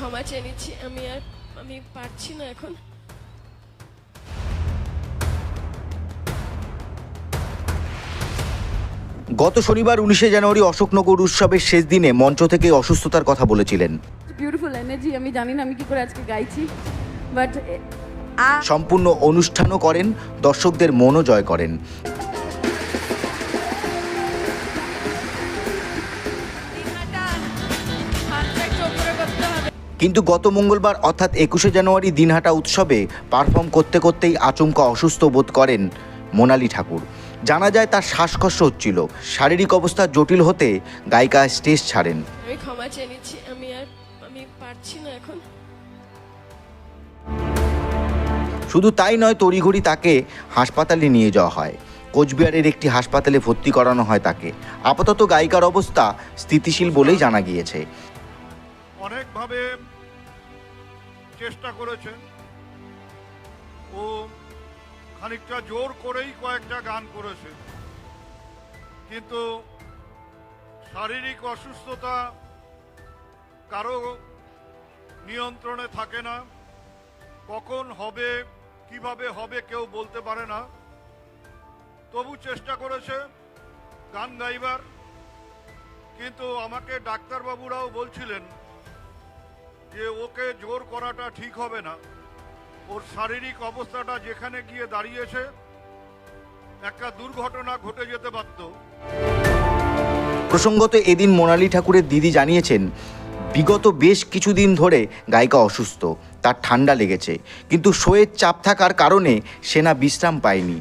ক্ষমা চেয়ে নিচ্ছি, আমি পারছি না এখন। গত শনিবার 19শে জানুয়ারি অশোকনগর উৎসবের শেষ দিনে মঞ্চ থেকে অসুস্থতার কথা বলেছিলেন। বিউটিফুল এনার্জি, আমি জানি না আমি কি করে আজকে গাইছি, বাট সম্পূর্ণ অনুষ্ঠানও করেন, দর্শকদের মনও জয় করেন। কিন্তু গত মঙ্গলবার অর্থাৎ 21শে জানুয়ারি দিনহাটা উৎসবে পারফর্ম করতে করতেই আচমকা অসুস্থ বোধ করেন মোনালি ঠাকুর। জানা যায় তার শ্বাসকষ্ট হচ্ছিল, শারীরিক অবস্থা জটিল হতে গায়িকা স্টেজ ছাড়েন। আমি ক্ষমা চেয়ে নিচ্ছি, আমি পারছি না এখন। শুধু তাই নয়, তড়িঘড়ি তাকে হাসপাতালে নিয়ে যাওয়া হয়। কোচবিহারের একটি হাসপাতালে ভর্তি করানো হয় তাকে। আপাতত গায়িকার অবস্থা স্থিতিশীল বলেই জানা গিয়েছে। অনেকভাবে চেষ্টা করেছেন, ও খানিকটা জোর করেই কয়েকটা গান করেছে, কিন্তু শারীরিক অসুস্থতা কারো নিয়ন্ত্রণে থাকে না। কখন হবে, কিভাবে হবে কেউ বলতে পারে না। তবু চেষ্টা করেছে গান গাইবার, কিন্তু আমাকে ডাক্তারবাবুরাও বলছিলেন যে ওকে জোর করাটা ঠিক হবে না। ওর শারীরিক অবস্থাটা যেখানে গিয়ে দাঁড়িয়েছে, একটা দুর্ঘটনা ঘটে যেতে পারত। প্রসঙ্গত এদিন মোনালি ঠাকুরের দিদি জানিয়েছেন, বিগত বেশ কিছুদিন ধরে গায়িকা অসুস্থ, তার ঠান্ডা লেগেছে, কিন্তু শোয়ের চাপ থাকার কারণে সেনা বিশ্রাম পায়নি।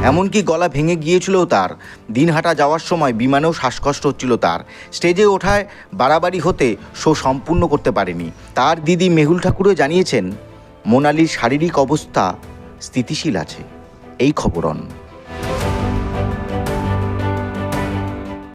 এমনকি গলা ভেঙে গিয়েছিল তার। দিনহাটা যাওয়ার সময় বিমানেও শ্বাসকষ্ট হচ্ছিল তার। স্টেজে ওঠায় বাড়াবাড়ি হতে শো সম্পূর্ণ করতে পারেনি। তার দিদি মেহুল ঠাকুরও জানিয়েছেন মোনালির শারীরিক অবস্থা স্থিতিশীল আছে। এই খবরন।